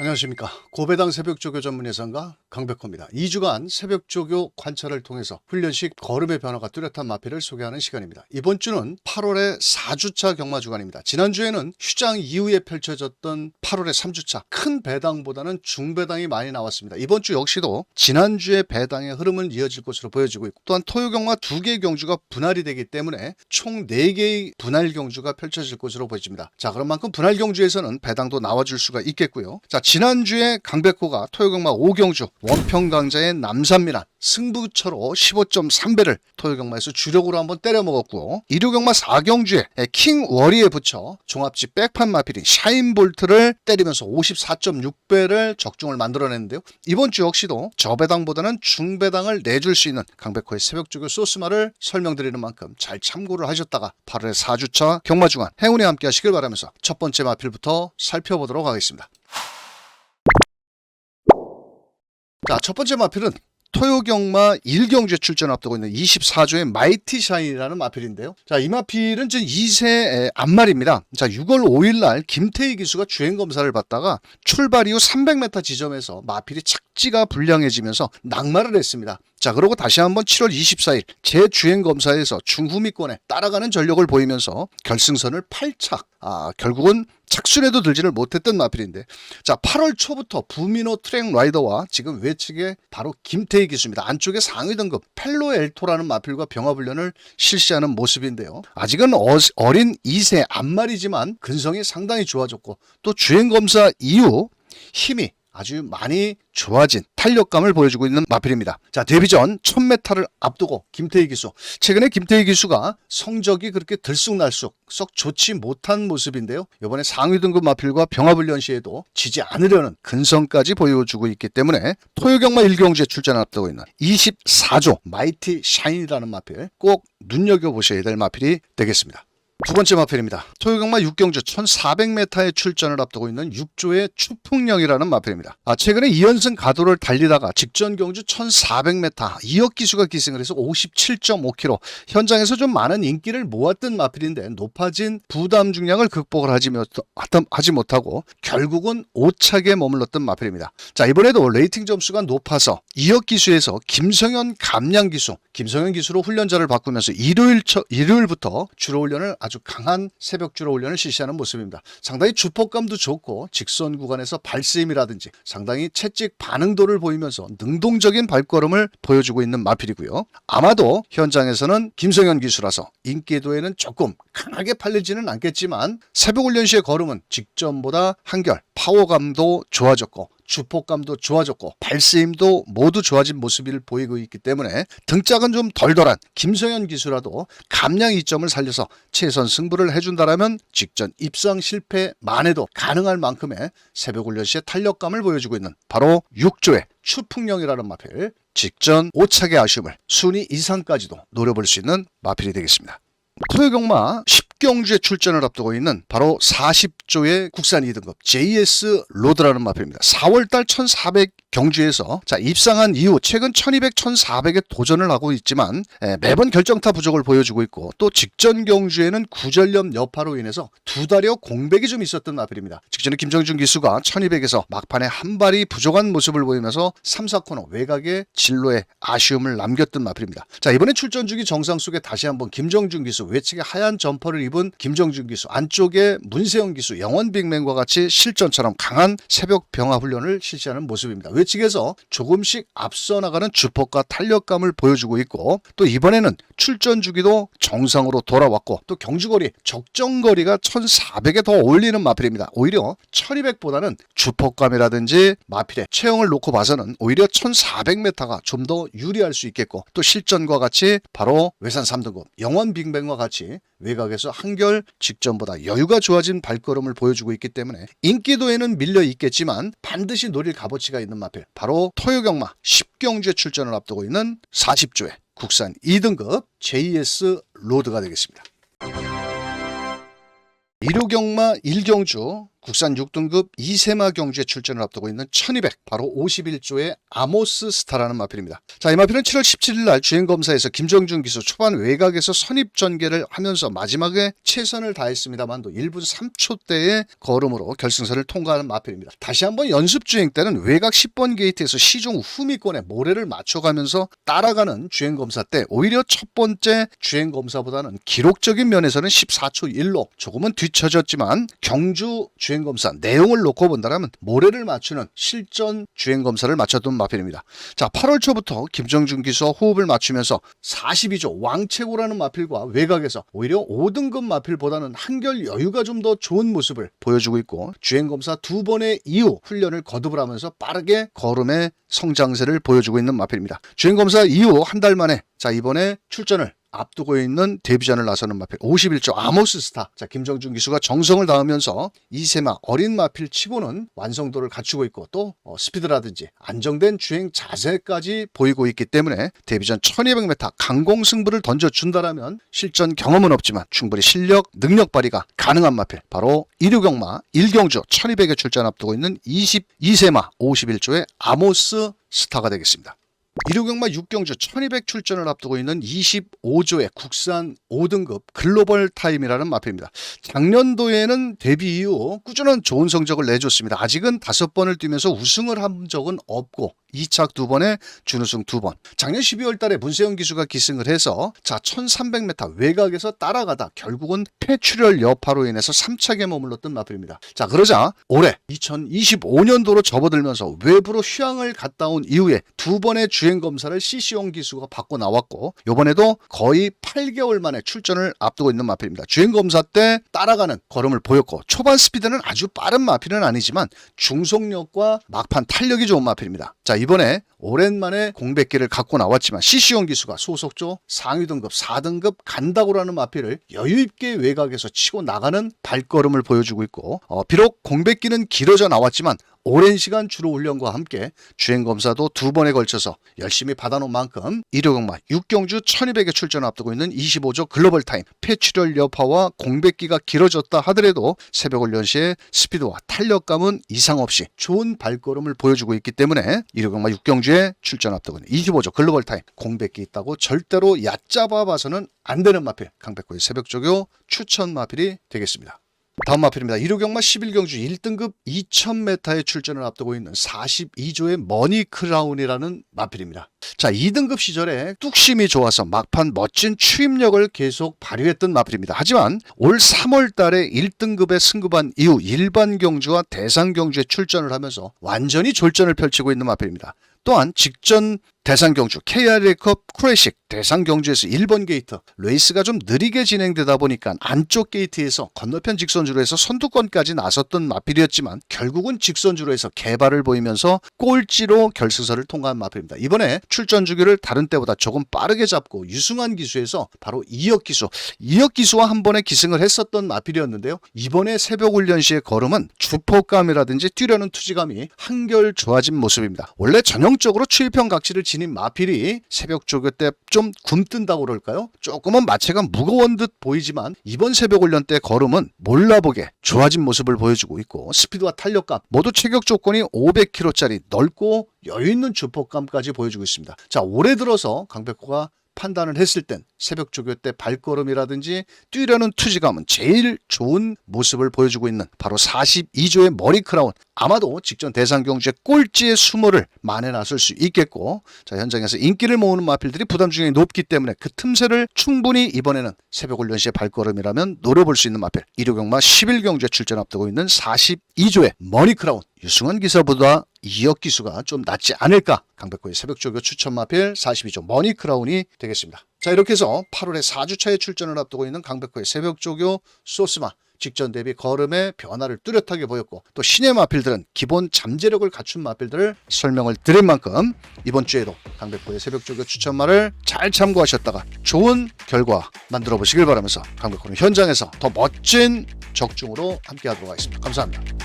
안녕하십니까. 고배당 새벽조교 전문 예상가 강백호입니다. 2주간 새벽조교 관찰을 통해서 훈련식 걸음의 변화가 뚜렷한 마필을 소개하는 시간입니다. 이번 주는 8월의 4주차 경마 주간입니다. 지난주에는 휴장 이후에 펼쳐졌던 8월의 3주차 큰 배당보다는 중배당이 많이 나왔습니다. 이번 주 역시도 지난주의 배당의 흐름은 이어질 것으로 보여지고 있고, 또한 토요경마 2개의 경주가 분할이 되기 때문에 총 4개의 분할 경주가 펼쳐질 것으로 보여집니다. 자, 그런 만큼 분할 경주에서는 배당도 나와줄 수가 있겠고요. 자, 지난주에 강백호가 토요경마 5경주 원평강자의 남산미란 승부처로 15.3배를 토요경마에서 주력으로 한번 때려 먹었고, 일요경마 4경주에 킹워리에 붙여 종합지 백판 마필인 샤인볼트를 때리면서 54.6배를 적중을 만들어냈는데요. 이번 주 역시도 저배당보다는 중배당을 내줄 수 있는 강백호의 새벽조교 소스마를 설명드리는 만큼 잘 참고를 하셨다가 8월의 4주차 경마 주간 행운에 함께 하시길 바라면서 첫 번째 마필부터 살펴보도록 하겠습니다. 자, 첫 번째 마필은 토요경마 1경주에 출전 앞두고 있는 24조의 마이티샤인이라는 마필인데요. 자, 이 마필은 지금 2세 앞말입니다. 자, 6월 5일 날 김태희 기수가 주행검사를 받다가 출발 이후 300m 지점에서 마필이 착지가 불량해지면서 낙마를 했습니다. 자, 그리고 다시 한번 7월 24일 재주행검사에서 중후미권에 따라가는 전력을 보이면서 결승선을 8착, 결국은 착순에도 들지를 못했던 마필인데, 자, 8월 초부터 부미노 트랙 라이더와 지금 외측에 바로 김태희 기수입니다. 안쪽에 상위 등급 펠로 엘토라는 마필과 병합훈련을 실시하는 모습인데요. 아직은 어린 2세 앞말이지만 근성이 상당히 좋아졌고, 또 주행검사 이후 힘이 아주 많이 좋아진 탄력감을 보여주고 있는 마필입니다. 자, 데뷔전 1000m를 앞두고 김태희 기수, 최근에 김태희 기수가 성적이 그렇게 들쑥날쑥 썩 좋지 못한 모습인데요. 이번에 상위 등급 마필과 병합훈련 시에도 지지 않으려는 근성까지 보여주고 있기 때문에 토요경마 1경주에 출전 앞두고 있는 24조 마이티 샤인이라는 마필 꼭 눈여겨보셔야 될 마필이 되겠습니다. 두 번째 마필입니다. 토요경마 6경주 1400m에 출전을 앞두고 있는 6조의 추풍령이라는 마필입니다. 최근에 2연승 가도를 달리다가 직전 경주 1400m 이혁 기수가 기승을 해서 57.5km 현장에서 좀 많은 인기를 모았던 마필인데, 높아진 부담 중량을 극복을 하지 못하고 결국은 5착에 머물렀던 마필입니다. 자, 이번에도 레이팅 점수가 높아서 이혁 기수에서 김성현 감량 기수, 김성현 기수로 훈련자를 바꾸면서 일요일부터 주로 훈련을 아주 강한 새벽 주로 훈련을 실시하는 모습입니다. 상당히 주폭감도 좋고 직선 구간에서 발스임이라든지 상당히 채찍 반응도를 보이면서 능동적인 발걸음을 보여주고 있는 마필이고요. 아마도 현장에서는 김성현 기수라서 인기도에는 조금 강하게 팔리지는 않겠지만 새벽 훈련 시의 걸음은 직전보다 한결 파워감도 좋아졌고 주폭감도 좋아졌고 발스임도 모두 좋아진 모습을 보이고 있기 때문에 등짝은 좀 덜덜한 김성현 기수라도 감량 이점을 살려서 최선 승부를 해준다라면 직전 입상 실패만 해도 가능할 만큼의 새벽 훈련 시의 탄력감을 보여주고 있는 바로 6조의 추풍령이라는 마필, 직전 5착의 아쉬움을 순위 이상까지도 노려볼 수 있는 마필이 되겠습니다. 토요경마 10경주에 출전을 앞두고 있는 바로 40조의 국산 2등급 JS 로드라는 마필입니다. 4월달 1400 경주에서 입상한 이후 최근 1200, 1400에 도전을 하고 있지만 매번 결정타 부족을 보여주고 있고, 또 직전 경주에는 구절염 여파로 인해서 두 달여 공백이 좀 있었던 마필입니다. 직전에 김정준 기수가 1200에서 막판에 한 발이 부족한 모습을 보이면서 3, 4코너 외곽의 진로에 아쉬움을 남겼던 마필입니다. 자, 이번에 출전 중이 정상 속에 다시 한번 김정준 기수, 외측에 하얀 점퍼를 입은 김정준 기수, 안쪽에 문세영 기수, 영원 빅맨과 같이 실전처럼 강한 새벽 병합 훈련을 실시하는 모습입니다. 외측에서 조금씩 앞서 나가는 주폭과 탄력감을 보여주고 있고, 또 이번에는 출전 주기도 정상으로 돌아왔고, 또 경주거리 적정거리가 1400에 더 어울리는 마필입니다. 오히려 1200보다는 주폭감이라든지 마필의 체형을 놓고 봐서는 오히려 1400m가 좀 더 유리할 수 있겠고, 또 실전과 같이 바로 외산 3등급 영원 빅맨과 같이 외곽에서 한결 직전보다 여유가 좋아진 발걸음을 보여주고 있기 때문에 인기도에는 밀려 있겠지만 반드시 노릴 값어치가 있는 마필, 바로 토요경마 10경주에 출전을 앞두고 있는 40조의 국산 2등급 JS 로드가 되겠습니다. 일요경마 1경주 국산 6등급 이세마 경주에 출전을 앞두고 있는 1200 바로 51조의 아모스 스타라는 마필입니다. 자, 이 마필은 7월 17일 날 주행검사에서 김정준 기수 초반 외곽에서 선입 전개를 하면서 마지막에 최선을 다했습니다만도 1분 3초대의 걸음으로 결승선을 통과하는 마필입니다. 다시 한번 연습 주행 때는 외곽 10번 게이트에서 시중 후미권에 모래를 맞춰가면서 따라가는 주행검사 때 오히려 첫 번째 주행검사보다는 기록적인 면에서는 14초 1로 조금은 뒤처졌지만 경주 주행검사 내용을 놓고 본다면 모래를 맞추는 실전 주행검사를 마쳤던 마필입니다. 자, 8월 초부터 김정준 기수와 호흡을 맞추면서 42조 왕최고라는 마필과 외곽에서 오히려 5등급 마필보다는 한결 여유가 좀 더 좋은 모습을 보여주고 있고 주행검사 2번의 이후 훈련을 거듭을 하면서 빠르게 걸음의 성장세를 보여주고 있는 마필입니다. 주행검사 이후 한 달 만에 자 이번에 출전을 앞두고 있는 데뷔전을 나서는 마필 51조 아모스 스타. 자, 김정준 기수가 정성을 다하면서 이세마 어린 마필 치고는 완성도를 갖추고 있고 또 스피드라든지 안정된 주행 자세까지 보이고 있기 때문에 데뷔전 1200m 강공승부를 던져준다라면 실전 경험은 없지만 충분히 실력, 능력 발휘가 가능한 마필 바로 이류경마 1경주 1200에 출전 앞두고 있는 22세마 51조의 아모스 스타가 되겠습니다. 이류경마 6경주 1200 출전을 앞두고 있는 25조의 국산 5등급 글로벌 타임이라는 마필입니다. 작년도에는 데뷔 이후 꾸준한 좋은 성적을 내줬습니다. 아직은 5번을 뛰면서 우승을 한 적은 없고 2착 2번에 준우승 2번. 작년 12월 달에 문세영 기수가 기승을 해서 자 1300m 외곽에서 따라가다 결국은 폐출혈 여파로 인해서 3착에 머물렀던 마필입니다. 자, 그러자 올해 2025년도로 접어들면서 외부로 휴양을 갔다 온 이후에 2번의 주행검사를 CC용 기수가 받고 나왔고 이번에도 거의 8개월 만에 출전을 앞두고 있는 마필입니다. 주행검사 때 따라가는 걸음을 보였고 초반 스피드는 아주 빠른 마필은 아니지만 중속력과 막판 탄력이 좋은 마필입니다. 자, 이번에 오랜만에 공백기를 갖고 나왔지만 CC용 기수가 소속조 상위 등급 4등급 간다고라는 마필을 여유있게 외곽에서 치고 나가는 발걸음을 보여주고 있고 비록 공백기는 길어져 나왔지만 오랜 시간 주로 훈련과 함께 주행검사도 2번에 걸쳐서 열심히 받아놓은 만큼 이류경마 6경주 1200에 출전 앞두고 있는 25조 글로벌 타임 폐출혈 여파와 공백기가 길어졌다 하더라도 새벽 훈련 시에 스피드와 탄력감은 이상 없이 좋은 발걸음을 보여주고 있기 때문에 이류경마 6경주에 출전 앞두고 있는 25조 글로벌 타임 공백기 있다고 절대로 얕잡아 봐서는 안 되는 마필 강백호의 새벽조교 추천 마필이 되겠습니다. 다음 마필입니다. 이류경마 11경주 1등급 2000m에 출전을 앞두고 있는 42조의 머니크라운이라는 마필입니다. 자, 2등급 시절에 뚝심이 좋아서 막판 멋진 추임력을 계속 발휘했던 마필입니다. 하지만 올 3월 달에 1등급에 승급한 이후 일반 경주와 대상 경주에 출전을 하면서 완전히 졸전을 펼치고 있는 마필입니다. 또한 직전 대상 경주 KRA컵 클래식 대상 경주에서 1번 게이트 레이스가 좀 느리게 진행되다 보니까 안쪽 게이트에서 건너편 직선주로 해서 선두권까지 나섰던 마필이었지만 결국은 직선주로 해서 개발을 보이면서 꼴찌로 결승선을 통과한 마필입니다. 이번에 출전 주기를 다른 때보다 조금 빠르게 잡고 유승환 기수에서 바로 이혁 기수와 한 번에 기승을 했었던 마필이었는데요. 이번에 새벽 훈련 시의 걸음은 주포감이라든지 뛰려는 투지감이 한결 좋아진 모습입니다. 원래 전형적으로 추일평 각지를 지닌 마필이 새벽 조교 때 좀 굼뜬다고 그럴까요? 조금은 마체가 무거운 듯 보이지만 이번 새벽 훈련 때 걸음은 몰라보게 좋아진 모습을 보여주고 있고 스피드와 탄력감 모두 체격 조건이 500kg짜리 넓고 여유있는 주포감까지 보여주고 있습니다. 자, 올해 들어서 강백호가 판단을 했을 땐 새벽 조교 때 발걸음이라든지 뛰려는 투지감은 제일 좋은 모습을 보여주고 있는 바로 42조의 머리 크라운. 아마도 직전 대상 경주의 꼴찌의 수모를 만회놨을 수 있겠고 자, 현장에서 인기를 모으는 마필들이 부담 중에 높기 때문에 그 틈새를 충분히 이번에는 새벽 훈련 시의 발걸음이라면 노려볼 수 있는 마필 이류경마 11경주에 출전 앞두고 있는 42조의 머니 크라운. 유승환 기사보다 이혁 기수가 좀 낫지 않을까. 강백호의 새벽조교 추천 마필 42조 머니 크라운이 되겠습니다. 자, 이렇게 해서 8월에 4주차에 출전을 앞두고 있는 강백호의 새벽조교 소스마 직전 대비 걸음의 변화를 뚜렷하게 보였고 또 신의 마필들은 기본 잠재력을 갖춘 마필들을 설명을 드린 만큼 이번 주에도 강백호의 새벽조교 추천말을 잘 참고하셨다가 좋은 결과 만들어 보시길 바라면서 강백호는 현장에서 더 멋진 적중으로 함께 하도록 하겠습니다. 감사합니다.